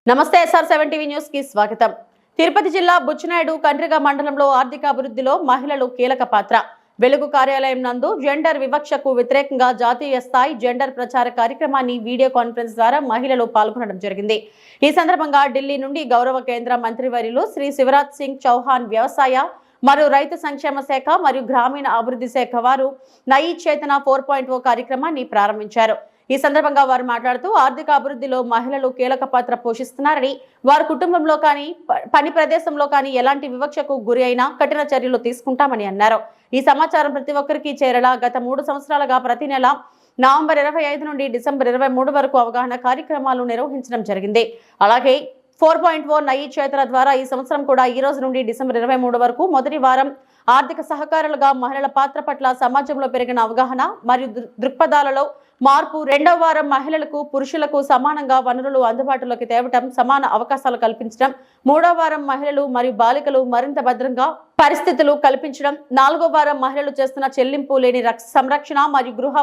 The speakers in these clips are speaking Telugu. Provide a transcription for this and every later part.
నమస్తే SR7 టీవీ న్యూస్ కి స్వాగతం। తిరుపతి జిల్లా బుచ్చినాయుడు కండ్రిగ మండలంలో ఆర్థిక అభివృద్ధిలో మహిళలు కీలక పాత్ర। వెలుగు కార్యాలయం నందు జెండర్ వివక్షకు వ్యతిరేకంగా జాతీయ స్థాయి జెండర్ ప్రచార కార్యక్రమాన్ని వీడియో కాన్ఫరెన్స్ ద్వారా మహిళలు పాల్గొనడం జరిగింది। ఈ సందర్భంగా ఢిల్లీ నుండి గౌరవ కేంద్ర మంత్రివర్యులు శ్రీ శివరాజ్ సింగ్ చౌహాన్ వ్యవసాయ మరియు రైతు సంక్షేమ శాఖ మరియు గ్రామీణ అభివృద్ధి శాఖ వారు నయీ చేతన 4.0 కార్యక్రమాన్ని ప్రారంభించారు। ఈ సందర్భంగా వారు మాట్లాడుతూ ఆర్థిక అభివృద్ధిలో మహిళలు కీలక పాత్ర పోషిస్తున్నారని, వారి కుటుంబంలో కానీ పని ప్రదేశంలో కానీ ఎలాంటి వివక్షకు గురి అయినా కఠిన చర్యలు తీసుకుంటామని అన్నారు। ఈ సమాచారం ప్రతి ఒక్కరికి చేరేలా గత 3 సంవత్సరాలుగా ప్రతి నెల నవంబర్ 25 నుండి డిసెంబర్ 23 వరకు అవగాహన కార్యక్రమాలు నిర్వహించడం జరిగింది। అలాగే 4.0 నయీ చేతన ద్వారా ఈ సంవత్సరం కూడా ఈ రోజు నుండి డిసెంబర్ 23 వరకు మొదటి వారం ఆర్థిక సహకారులుగా మహిళల పాత్ర పట్ల సమాజంలో పెరిగిన అవగాహన మరియు దృక్పథాలలో మార్పు, రెండవ వారం మహిళలకు పురుషులకు సమానంగా వనరులు అందుబాటులోకి తేవటం, సమాన అవకాశాలు కల్పించడం, మూడవ వారం మహిళలు మరియు బాలికలు మరింత భద్రంగా పరిస్థితులు కల్పించడం, నాలుగవ వారం మహిళలు చేస్తున్న చెల్లింపు లేని సంరక్షణ మరియు గృహ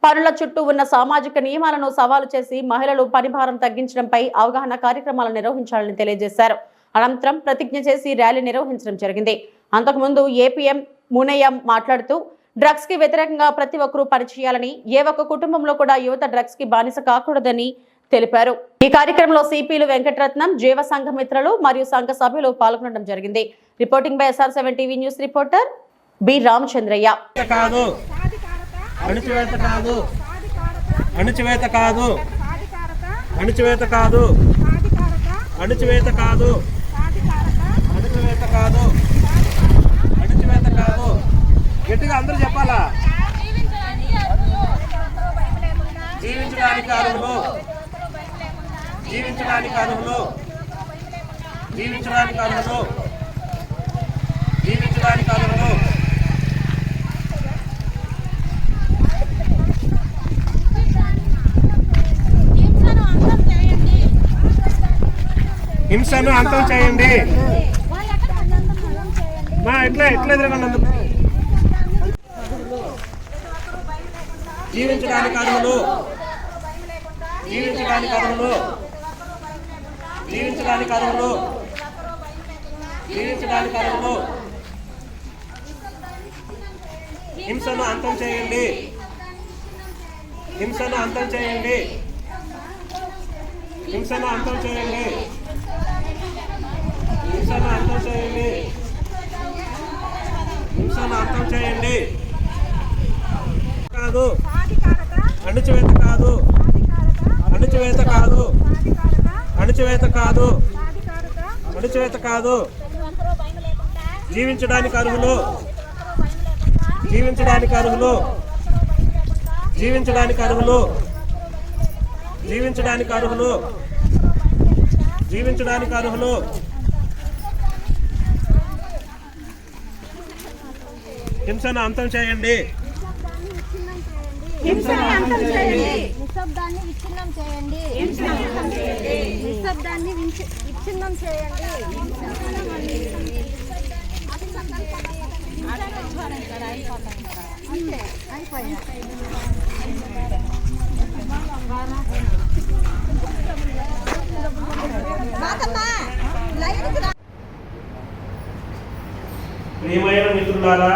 పనుల చుట్టూ ఉన్న సామాజిక నియమాలను సవాలు చేసి మహిళలు పనిభారం తగ్గించడంపై అవగాహన కార్యక్రమాలు నిర్వహించాలని తెలియజేశారు। అనంతరం ప్రతిజ్ఞ చేసి ర్యాలీ నిర్వహించడం జరిగింది। అంతకుముందు ఏపీఎం మునయ్య మాట్లాడుతూ డ్రగ్స్ కి వ్యతిరేకంగా ప్రతి ఒక్కరూ పనిచేయాలని, ఏ ఒక్క కుటుంబంలో కూడా యువత డ్రగ్స్ కి బానిస కాకూడదని తెలిపారు। ఈ కార్యక్రమంలో సిపిలు వెంకటరత్నం, జీవ సంఘ మిత్రులు మరియు సంఘ సభ్యులు పాల్గొనడం జరిగింది। Reporting by SR7 TV news reporter B Ramachandraiah. అణచివేత కాదు, అణచివేత కాదు, అణచివేత కాదు, అణచివేత కాదు, అణచివేత కాదు, అణచివేత కాదు, గట్టిగా అందరూ చెప్పాలా? జీవించడానికి అర్హులు, జీవించడానికి అర్హులు, జీవించడానికి అర్హులు, జీవించడానికి అర్హులు। హింసను అంతం చేయండి। మా ఎట్లా ఎదురుకున్నందుకు జీవించడానికి అర్హులు, జీవించడానికి అర్హులు, జీవించడానికి అర్హులు, జీవించడానికి అర్హులు। హింసను అంతం చేయండి, హింసను అంతం చేయండి, హింసను అంతం చేయండి, హింసను అంతం చేయండి, హింసను అంతం చేయండి। కాదు, అణచివేత కాదు, అణచివేత కాదు, అణచివేత కాదు, అణచివేత కాదు, జీవించడానికి అర్హులు, జీవించడానికి అర్హులు, జీవించడానికి అర్హులు, జీవించడానికి అర్హులు, జీవించడానికి అర్హులు। హింసను అంతం చేయండి, హింసను అంతం చేయండి, నిశ్శబ్దాన్ని విచ్ఛిన్నం చేయండి, నిశ్శబ్దాన్ని విచ్ఛిన్నం చేయండి। ప్రియమైన మిత్రులారా,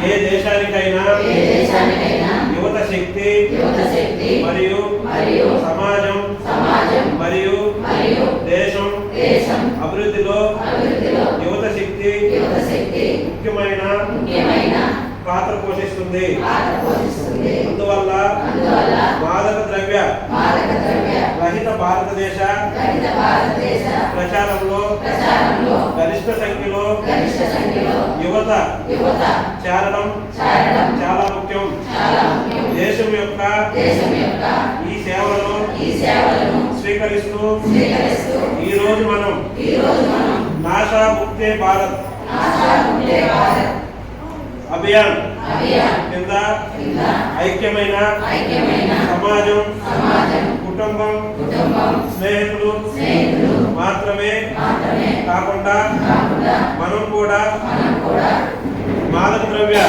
ఏ దేశానికైనా యువత శక్తి మరియు సమాజం మరియు దేశం అభివృద్ధిలో యువత శక్తి ముఖ్యమైన పాత్ర పోషిస్తుంది। అందువల్ల మాదక ద్రవ్య రహిత భారతదేశ ప్రచారంలో గరిష్ట సంఖ్యలో యువత చేరడం చాలా ముఖ్యం। దేశం యొక్క ఈ సేవలను స్వీకరిస్తూ ఈ రోజు మనం నాశా ముక్తే భారత్ అభియాన్ కింద ఐక్యమైన సమాజం, కుటుంబం, స్నేహితులు మాత్రమే కాకుండా మనం కూడా మాదక ద్రవ్య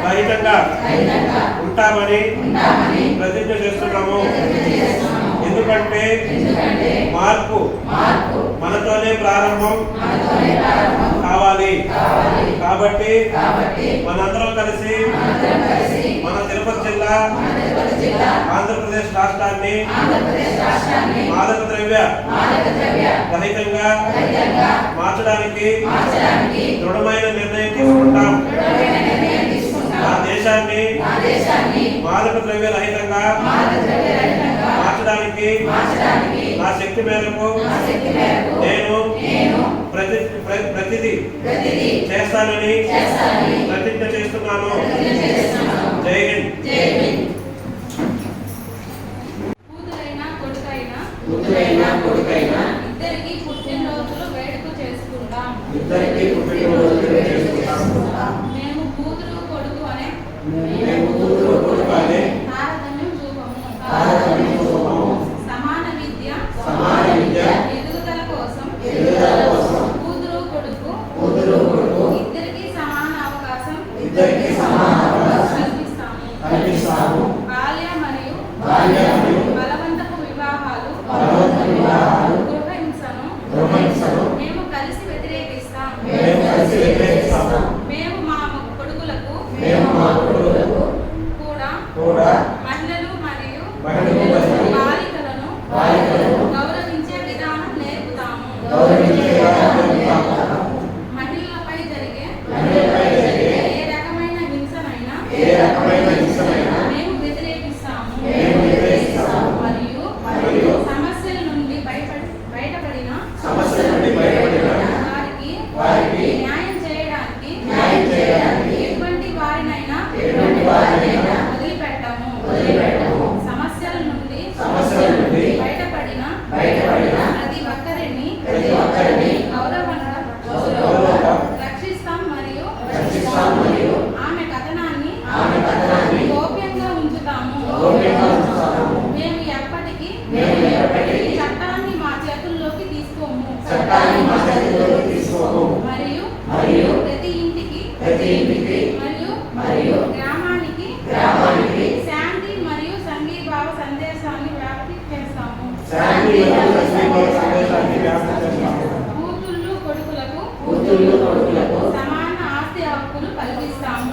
రహితంగా ఉంటామని ప్రతిజ్ఞ చేస్తున్నాము। ఎందుకంటే మార్పు మనతోనే ప్రారంభం కావాలి. కాబట్టి మనందరం కలిసి మన తిరుపతి జిల్లా ఆంధ్రప్రదేశ్ రాష్ట్రాన్ని మాదక ద్రవ్య రహితంగా మార్చడానికి దృఢమైన నిర్ణయం తీసుకుంటాం. నా దేశాన్ని మాదక ద్రవ్య రహితంగా మార్చడానికి నా శక్తి మేరకు నేను ప్రతిదీ చేస్తానని ప్రతిజ్ఞ చేస్తున్నాను. జై హింద్. కూతురైనా కొడుకైనా ఇద్దరికి పుట్టినరోజులు వేడుక చేసుకుంటాం. మేము కూతురు కొడుకు అనే తారతమ్యం చూపము. సమాన విద్య ఎదుగుదల కోసం కూతురు కొడుకు ఇద్దరికి సమాన అవకాశం కల్పిస్తాము. బాల్య మరియు బలవంతపు వివాహాలు గృహహింసను మేము కలిసి వ్యతిరేకిస్తాం. మేము మా కొడుకులకు కూడా మహిళలు మరియు బాలికలను గౌరవించే విధానం నేర్పుతాము. మహిళలపై జరిగే ఏ రకమైన హింసనైనా మేము వ్యతిరేకిస్తాము. మరియు సమస్యల నుండి బయటపడిన వారికి న్యాయం చేయడానికి ఎటువంటి వారినైనా వదిలిపెట్టము. సమస్యల నుండి బయటపడిన ప్రతి ఒక్కరిని గౌరవంగా రక్షిస్తాం మరియు ఆమె కథనాన్ని గోప్యంగా ఉంచుతాము. మేము ఎప్పటికీ చట్టాన్ని మా చేతుల్లోకి తీసుకోము. మరియు ప్రతి ఇంటికి మరియు గ్రామానికి శాంతి మరియు సంఘీభావ సందేశాన్ని వ్యాప్తి చేస్తాము. కూతుళ్ళు కొడుకులకు సమాన ఆస్తి హక్కులు కల్పిస్తాము.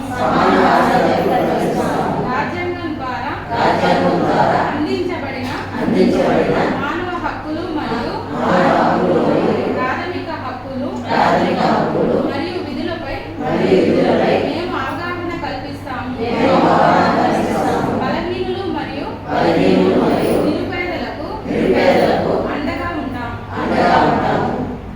రాజ్యాంగం ద్వారా అందించబడిన మానవ హక్కులు మరియు ప్రాథమిక హక్కులు మరియు విధులపై మేము అవగాహన కల్పిస్తాము. బలహీనులు మరియు